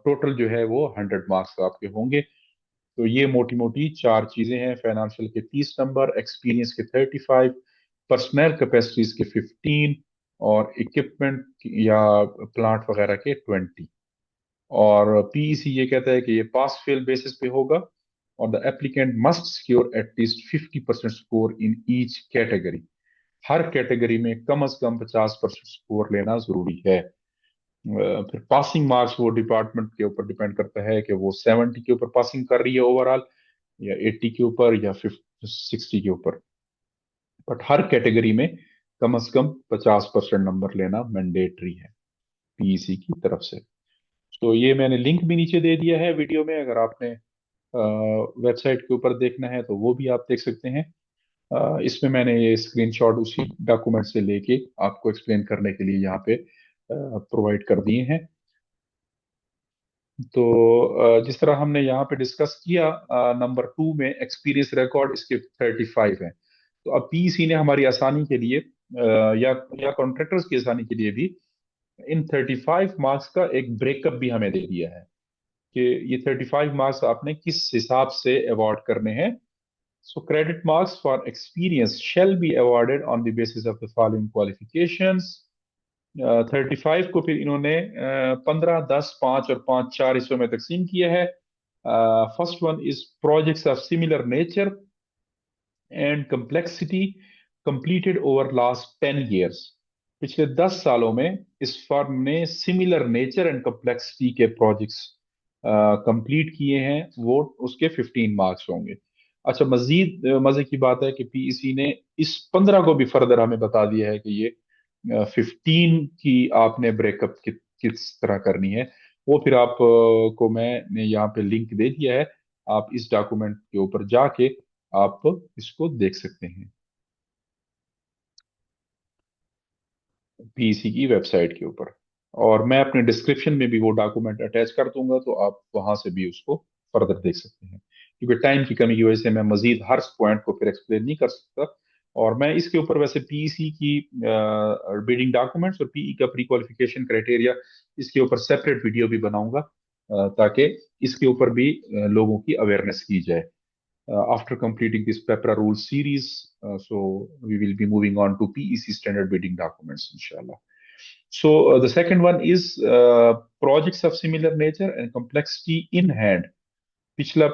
टोटल जो है वो 100 मार्क्स आपके होंगे। तो ये मोटी मोटी चार चीजें हैं, फाइनेंशियल के 30 नंबर, एक्सपीरियंस के 35, पर्सनल कैपेसिटीज के 15, और इक्विपमेंट या प्लांट वगैरह के 20। और पीईसी ये कहता है कि ये पास फेल बेसिस पे होगा, और the applicant must secure at least 50% score in each category. Her category में कम से कम 50% स्कोर लेना जरूरी है। फिर पासिंग मार्क्स वो डिपार्टमेंट के ऊपर डिपेंड करता है कि वो 70 के ऊपर पासिंग कर रही है ओवरऑल, या 80 के ऊपर, या 60 के ऊपर। बट हर कैटेगरी में कम से कम 50% नंबर लेना मैंडेटरी है पीईसी की तरफ से। तो ये मैंने लिंक भी नीचे दे दिया है वीडियो में, अगर आपने वेबसाइट के ऊपर देखना है तो वो भी आप देख सकते हैं। इसमें मैंने ये स्क्रीनशॉट उसी डॉक्यूमेंट से लेके आपको एक्सप्लेन करने के लिए यहाँ पे प्रोवाइड कर दिए हैं। तो जिस तरह हमने यहाँ पे डिस्कस किया, नंबर 2 में एक्सपीरियंस रिकॉर्ड इसके 35 है। तो अब पीसी ने हमारी आसानी के लिए या कॉन्ट्रैक्टर्स की आसानी के लिए भी इन 35 मार्क्स का एक ब्रेकअप भी हमें दे दिया है कि ये 35 मार्क्स आपने किस हिसाब से अवॉर्ड करने हैं। सो credit marks for experience shall be awarded on the basis of the following qualifications. 35 को फिर इन्होंने 15, 10, 5 और 5 4 हिस्सों में तकसीम किया है। First one is projects of similar nature and complexity completed over last 10 years। पिछले 10 सालों में इस फर्म ने सिमिलर नेचर एंड कम्प्लेक्सिटी के प्रोजेक्ट्स कंप्लीट किए हैं, वो उसके 15 मार्क्स होंगे। अच्छा, मजीद मजे की बात है कि पीईसी ने इस 15 को भी फर्दर हमें बता दिया है कि ये 15 की आपने ब्रेकअप किस तरह करनी है। वो फिर आप को मैंने यहाँ पे लिंक दे दिया है, आप इस डॉक्यूमेंट के ऊपर जाके आप इसको देख सकते हैं पीसी की वेबसाइट के ऊपर। और मैं अपने डिस्क्रिप्शन में भी वो डॉक्यूमेंट अटैच कर दूंगा, तो आप वहां से भी उसको फर्दर देख सकते हैं। क्योंकि टाइम की कमी की वजह से मैं मजीद हर पॉइंट को फिर एक्सप्लेन नहीं कर सकता। और मैं इसके ऊपर वैसे पीसी की बिडिंग डॉक्यूमेंट्स और पीई का प्री क्वालिफिकेशन क्राइटेरिया, इसके ऊपर सेपरेट वीडियो भी बनाऊंगा, ताकि इसके ऊपर भी लोगों की अवेयरनेस की जाए। after completing this PEPRA rule series. So we will be moving on to PEC standard bidding documents, inshallah. So the second one is projects of similar nature and complexity in hand. पिछला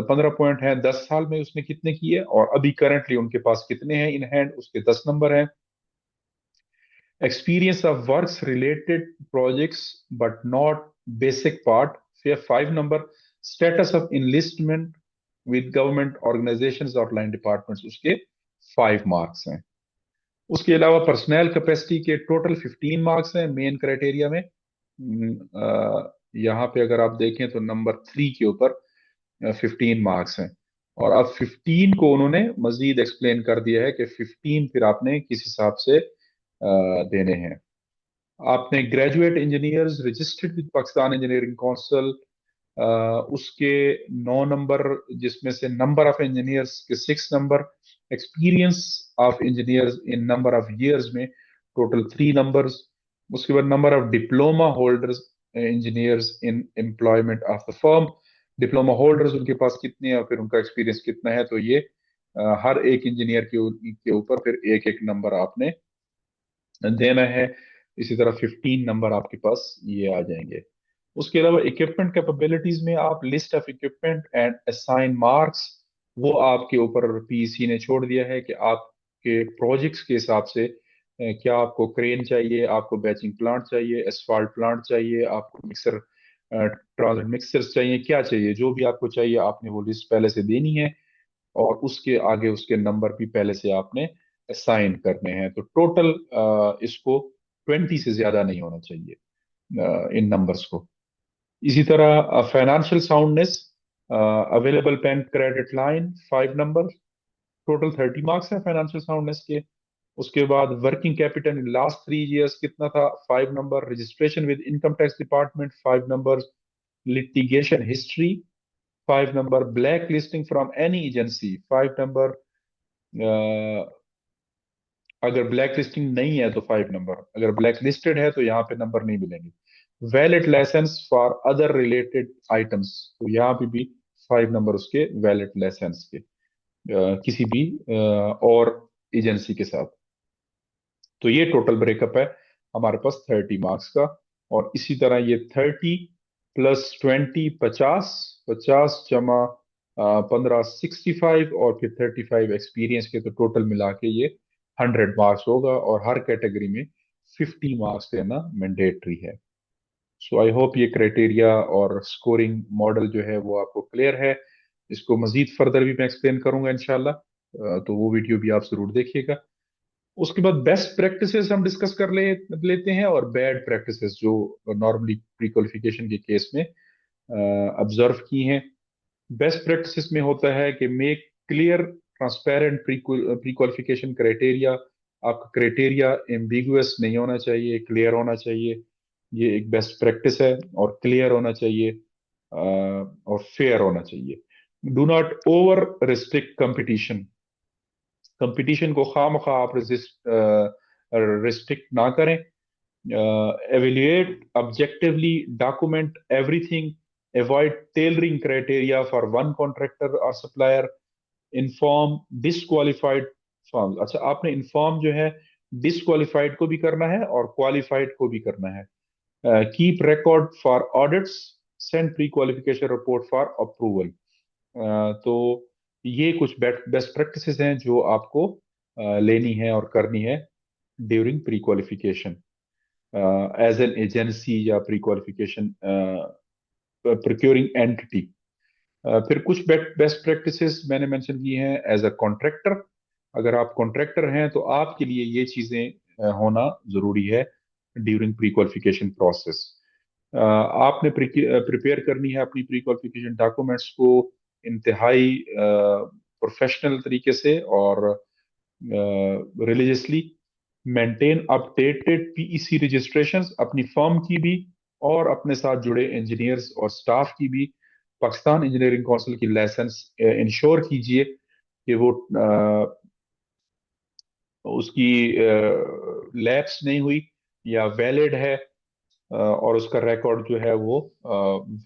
15 पॉइंट है, 10 साल में उसने कितने किए और अभी करंटली उनके पास कितने हैं इन हैंड, उसके 10 नंबर हैं. Experience of works related projects but not basic part, 5 number. Status of enlistment with government organizations और line departments, उसके 5 मार्क्स हैं. उसके अलावा पर्सनल कैपेसिटी के टोटल 15 मार्क्स हैं मेन क्राइटेरिया में. यहाँ पे अगर आप देखें तो नंबर 3 के ऊपर 15 मार्क्स हैं. और अब 15 को उन्होंने मजीद एक्सप्लेन कर दिया है कि 15 फिर आपने किस हिसाब से देने हैं. आपने graduate engineers registered with Pakistan engineering council, उसके 9 नंबर, जिसमें से नंबर ऑफ इंजीनियर्स के 6 number, experience of engineers in number of years में टोटल 3 नंबर्स. उसके बाद number of diploma holders engineers in employment of the firm. Diploma holders उनके पास कितने हैं और फिर उनका एक्सपीरियंस कितना है, तो ये हर एक इंजीनियर के ऊपर फिर एक एक नंबर आपने देना है. इसी तरह 15 नंबर आपके पास ये आ जाएंगे. उसके अलावा इक्विपमेंट कैपेबिलिटीज में आप list of equipment and assign marks, वो आपके ऊपर पीसी ने छोड़ दिया है कि आपके प्रोजेक्ट्स के हिसाब से क्या आपको क्रेन चाहिए, आपको बैचिंग प्लांट चाहिए, एसफाल्ट प्लांट चाहिए, आपको मिक्सर ट्रांजिट मिक्सर्स चाहिए, क्या चाहिए, जो भी आपको चाहिए आपने वो लिस्ट पहले से देनी है और उसके आगे उसके नंबर भी पहले से आपने असाइन करने हैं. तो टोटल इसको 20 से ज्यादा नहीं होना चाहिए इन नंबर्स को. इसी तरह financial soundness, available pen credit line 5 number, total 30 marks है फाइनेंशियल साउंडनेस के. उसके बाद working capital in last 3 years कितना था, 5 number. Registration with income tax department 5 number. Litigation history 5 number. Black listing from any agency 5 number. अगर ब्लैक लिस्टिंग नहीं है तो 5 नंबर, अगर ब्लैक लिस्टेड है तो यहाँ पे नंबर नहीं मिलेंगे. Valid license for other related items, तो यहाँ पे भी 5 नंबर उसके वैलिड लाइसेंस के किसी भी और एजेंसी के साथ. तो ये टोटल ब्रेकअप है हमारे पास 30 मार्क्स का. और इसी तरह ये 30 प्लस 20 50, 50 जमा 15 65 और फिर 35 एक्सपीरियंस के, तो टोटल मिला के ये 100 मार्क्स होगा. और हर कैटेगरी में 50 मार्क्स देना मैंडेटरी है. सो आई होप ये क्राइटेरिया और स्कोरिंग मॉडल जो है वो आपको क्लियर है. इसको मजीद फर्दर भी मैं एक्सप्लेन करूंगा इंशाल्लाह, तो वो वीडियो भी आप जरूर देखिएगा. उसके बाद बेस्ट प्रैक्टिसेस हम डिस्कस कर लेते हैं और बैड प्रैक्टिसेस जो नॉर्मली प्री क्वालिफिकेशन के केस में ऑब्जर्व की हैं. बेस्ट प्रैक्टिसेस में होता है कि make clear transparent pre qualification criteria. आपका क्राइटेरिया एम्बिगुअस नहीं होना चाहिए, क्लियर होना चाहिए. ये एक बेस्ट प्रैक्टिस है. और क्लियर होना चाहिए और फेयर होना चाहिए. Do not over restrict competition. Competition को खामखा आप रिस्ट्रिक्ट ना करें. Evaluate objectively, document everything, avoid tailoring criteria for one contractor और सप्लायर. Inform disqualified form. अच्छा, आपने इन्फॉर्म जो है डिसक्वालिफाइड को भी करना है और क्वालिफाइड को भी करना है. Keep record for audits, send pre qualification report for approval. तो ये कुछ बेस्ट प्रैक्टिसेस हैं जो आपको लेनी है और करनी है during pre qualification as an agency या प्री क्वालिफिकेशन प्रोक्योरिंग एंटिटी. फिर कुछ बेस्ट प्रैक्टिसेस मैंने मेंशन की हैं एज अ कॉन्ट्रैक्टर. अगर आप कॉन्ट्रैक्टर हैं तो आपके लिए ये चीजें होना जरूरी है ड्यूरिंग प्री क्वालिफिकेशन प्रोसेस. आपने प्रिपेयर करनी है अपनी प्री क्वालिफिकेशन डॉक्यूमेंट्स को इंतहाई प्रोफेशनल तरीके से और religiously. Maintain updated PEC registrations, अपनी फर्म की भी और अपने साथ जुड़े इंजीनियर्स और स्टाफ की भी. पाकिस्तान इंजीनियरिंग काउंसिल की लाइसेंस इंश्योर कीजिए कि वो उसकी लैप्स नहीं हुई या वैलिड है और उसका रिकॉर्ड जो है वो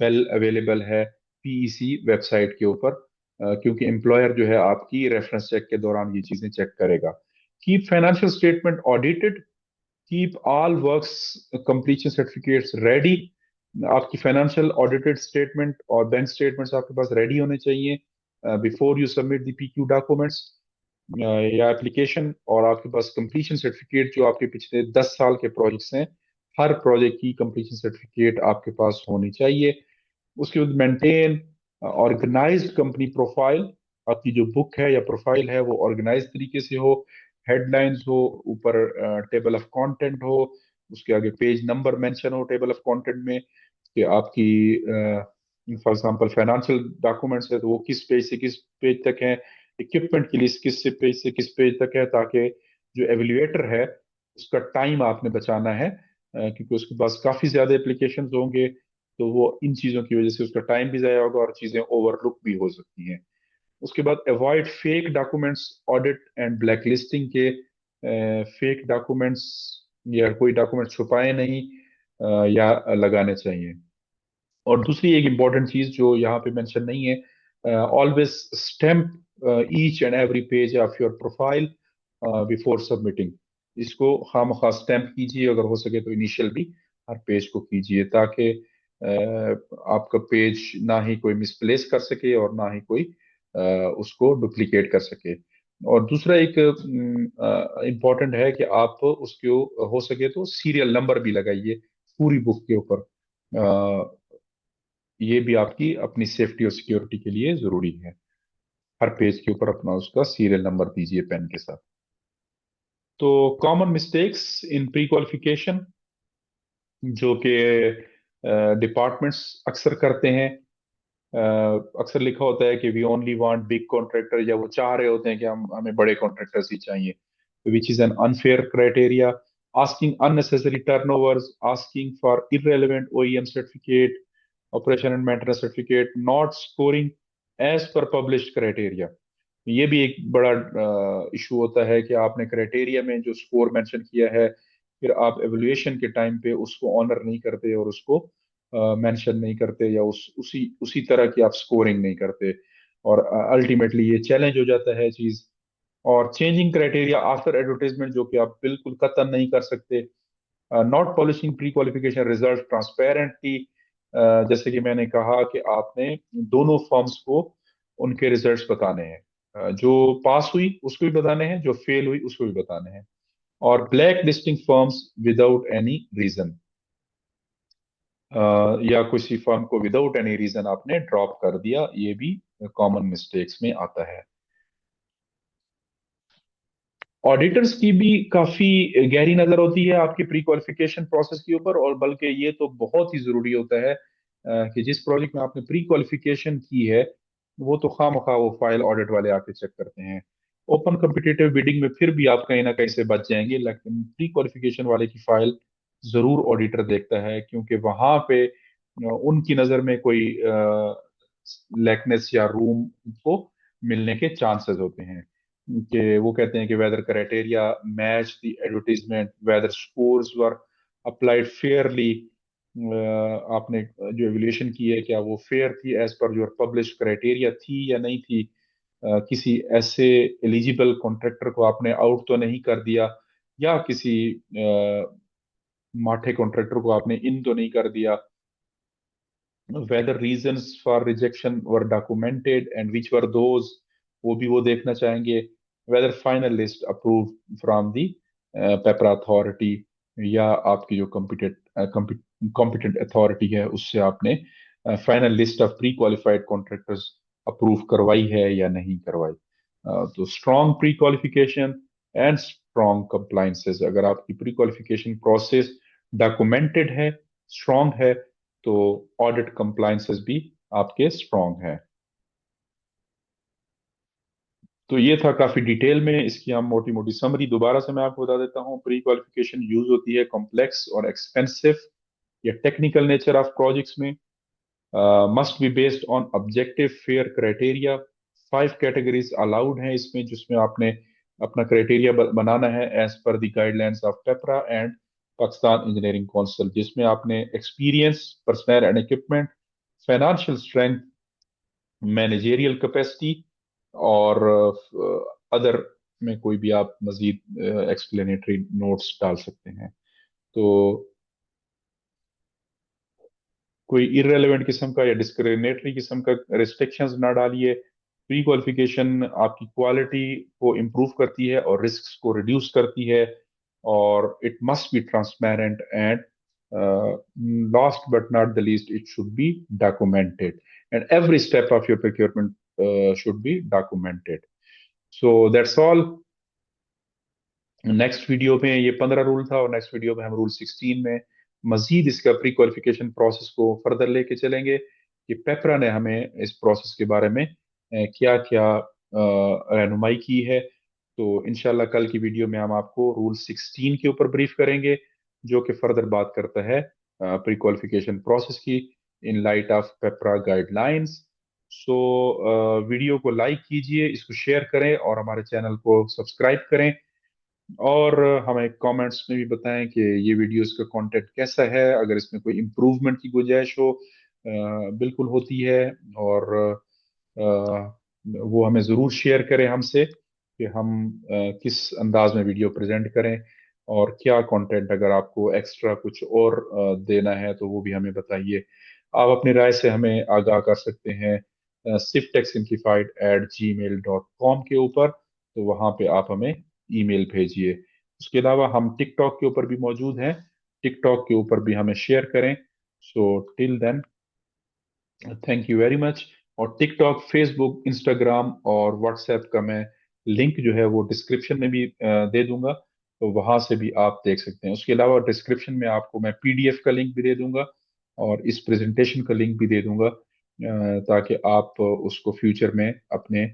वेल अवेलेबल है पीईसी वेबसाइट के ऊपर. क्योंकि एम्प्लॉयर जो है आपकी रेफरेंस चेक के दौरान ये चीजें चेक करेगा। Keep financial statement audited, keep all works completion certificates ready. आपकी फाइनेंशियल ऑडिटेड स्टेटमेंट और बैंक स्टेटमेंट्स आपके पास रेडी होने चाहिए before you submit the PQ documents या एप्लीकेशन। और आपके पास कंप्लीशन सर्टिफिकेट जो आपके पिछले 10 साल के प्रोजेक्ट्स हैं, हर प्रोजेक्ट की कंप्लीशन सर्टिफिकेट आपके पास होनी चाहिए। उसके बाद मेंटेन ऑर्गेनाइज्ड कंपनी प्रोफाइल। आपकी जो बुक है या प्रोफाइल है वो ऑर्गेनाइज तरीके से हो, हेडलाइंस हो, ऊपर टेबल ऑफ कंटेंट हो, उसके आगे पेज नंबर मेंशन हो टेबल ऑफ कंटेंट में, कि आपकी फॉर एग्जांपल फाइनेंशियल डॉक्यूमेंट्स है तो वो किस पेज से किस पेज तक है, इक्विपमेंट की लिस्ट किस से पेज से किस पेज तक है, ताकि जो एवेल्युएटर है उसका टाइम आपने बचाना है, क्योंकि उसके पास काफी ज्यादा एप्लीकेशंस होंगे, तो वो इन चीजों की वजह से उसका टाइम भी जाया होगा और चीजें ओवरलुक भी हो सकती हैं। उसके बाद avoid fake documents audit and black listing के। फेक डॉक्यूमेंट्स या कोई डॉक्यूमेंट छुपाए नहीं या लगाने चाहिए। और दूसरी एक इम्पॉर्टेंट चीज जो यहाँ पे मेंशन नहीं है, always stamp each and every page of your profile before submitting. इसको खामखा स्टैम्प कीजिए, अगर हो सके तो इनिशियल भी हर पेज को कीजिए, ताकि आपका पेज ना ही कोई मिसप्लेस कर सके और ना ही कोई उसको डुप्लीकेट कर सके। और दूसरा एक इम्पॉर्टेंट है कि आप उसको हो सके तो सीरियल नंबर भी लगाइए पूरी बुक के ऊपर। ये भी आपकी अपनी सेफ्टी और सिक्योरिटी के लिए जरूरी है। हर पेज के ऊपर अपना उसका सीरियल नंबर दीजिए पेन के साथ। तो common mistakes in pre qualification जो कि डिपार्टमेंट्स अक्सर करते हैं, अक्सर लिखा होता है कि we only want big contractor, या वो चाह रहे होते हैं कि हम हमें बड़े कॉन्ट्रैक्टर्स ही चाहिए, which is an unfair criteria. Asking unnecessary turnovers, asking for irrelevant OEM certificate, operation and maintenance certificate, not scoring as per published criteria. ये भी एक बड़ा इशू होता है कि आपने क्राइटेरिया में जो स्कोर मेंशन किया है, फिर आप एवोल्यूएशन के टाइम पे उसको ऑनर नहीं करते और उसको मेंशन नहीं करते, या उसी उसी तरह की आप स्कोरिंग नहीं करते, और अल्टीमेटली ये चैलेंज हो जाता है चीज। और चेंजिंग क्राइटेरिया आफ्टर एडवर्टाइजमेंट जो कि आप बिल्कुल कतई नहीं कर सकते। Not polishing pre qualification result transparently, जैसे कि मैंने कहा कि आपने दोनों फॉर्म्स को उनके रिजल्ट्स बताने हैं, जो पास हुई उसको भी बताने हैं, जो फेल हुई उसको भी बताने हैं। और black listing firms without any reason, या किसी फर्म को विदाउट एनी रीजन आपने ड्रॉप कर दिया, ये भी कॉमन मिस्टेक्स में आता है। ऑडिटर्स की भी काफी गहरी नजर होती है आपकी प्री क्वालिफिकेशन प्रोसेस के ऊपर, और बल्कि ये तो बहुत ही जरूरी होता है कि जिस प्रोजेक्ट में आपने प्री क्वालिफिकेशन की है वो तो खामखा वो फाइल ऑडिट वाले आके चेक करते हैं। ओपन कम्पिटिटिव बिडिंग में फिर भी आप कहीं ना कहीं से बच जाएंगे, लेकिन प्री क्वालिफिकेशन वाले की फाइल जरूर ऑडिटर देखता है, क्योंकि वहां पे उनकी नजर में कोई लैकनेस या रूम को मिलने के चांसेस होते हैं, कि वो कहते हैं कि whether criteria match the advertisement, whether scores were applied fairly. आपने जो एवल्यूएशन की है क्या वो फेयर थी, as per your publish criteria थी या नहीं थी। किसी ऐसे एलिजिबल कॉन्ट्रैक्टर को आपने आउट तो नहीं कर दिया, या किसी माठे कॉन्ट्रैक्टर को आपने इन तो नहीं कर दिया। Whether reasons for rejection were documented and which were those, वो भी वो देखना चाहेंगे। Whether final list approve from the PPRA authority, या आपकी जो कॉम्पिटेंट अथॉरिटी है उससे आपने final list of pre qualified contractors approve करवाई है या नहीं करवाई। तो strong pre qualification and strong compliances, अगर आपकी प्री क्वालिफिकेशन प्रोसेस डॉक्यूमेंटेड है, स्ट्रॉन्ग है, तो ऑडिट कंप्लायंसेस भी आपके स्ट्रॉन्ग हैं। तो ये था काफी डिटेल में, इसकी हम मोटी मोटी समरी दोबारा से मैं आपको बता देता हूँ। प्री क्वालिफिकेशन यूज होती है कॉम्प्लेक्स और एक्सपेंसिव या टेक्निकल नेचर ऑफ प्रोजेक्ट्स में। Must be based on objective fair criteria. 5 categories allowed हैं इसमें, जिसमें आपने अपना क्राइटेरिया बनाना है as per the guidelines of PEPRA and Pakistan engineering council, जिसमें आपने experience, personal and equipment, financial strength, managerial capacity और अदर में कोई भी आप मजीद एक्सप्लेनेटरी नोट्स डाल सकते हैं। तो कोई इररेलेवेंट किस्म का या डिस्क्रिमिनेटरी किस्म का रिस्ट्रिक्शंस ना डालिए। प्री क्वालिफिकेशन आपकी क्वालिटी को इम्प्रूव करती है और रिस्क को रिड्यूस करती है, और it must be transparent and last but not the least it should be documented, and every step of your procurement should be documented. So that's all. Next video में ये 15 रूल था, और नेक्स्ट वीडियो में हम रूल 16 में मजीद इसका प्री क्वालिफिकेशन प्रोसेस को फर्दर लेके चलेंगे कि पेपरा ने हमें इस प्रोसेस के बारे में क्या क्या रहनुमाई की है। तो इंशाल्लाह कल की वीडियो में हम आपको रूल 16 के ऊपर ब्रीफ करेंगे, जो कि फर्दर बात करता है प्री क्वालिफिकेशन प्रोसेस की in light of PEPRA guidelines. So video को लाइक कीजिए, इसको शेयर करें और हमारे चैनल को सब्सक्राइब करें, और हमें कमेंट्स में भी बताएं कि ये वीडियोस का कंटेंट कैसा है। अगर इसमें कोई इम्प्रूवमेंट की गुंजाइश हो, बिल्कुल होती है, और वो हमें ज़रूर शेयर करें हमसे कि हम किस अंदाज में वीडियो प्रेजेंट करें, और क्या कंटेंट अगर आपको एक्स्ट्रा कुछ और देना है तो वो भी हमें बताइए। आप अपनी राय से हमें आगाह कर सकते हैं sifttechsimplified@gmail.com के ऊपर, तो वहाँ पे आप हमें ईमेल भेजिए। उसके अलावा हम टिकटॉक के ऊपर भी मौजूद हैं, टिकटॉक के ऊपर भी हमें शेयर करें। So till then, thank you very much. और टिकटॉक, फेसबुक, इंस्टाग्राम और व्हाट्सएप का मैं लिंक जो है वो डिस्क्रिप्शन में भी दे दूंगा, तो वहां से भी आप देख सकते हैं। उसके अलावा डिस्क्रिप्शन में आपको मैं पीडीएफ का लिंक भी दे दूंगा, और इस प्रेजेंटेशन का लिंक भी दे दूंगा, ताकि आप उसको फ्यूचर में अपने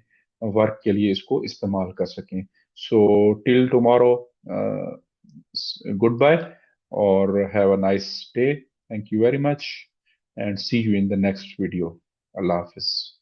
वर्क के लिए इसको इस्तेमाल कर सकें। So till tomorrow, good bye, और have a nice day. Thank you very much, and see you in the next video. Allah Hafiz.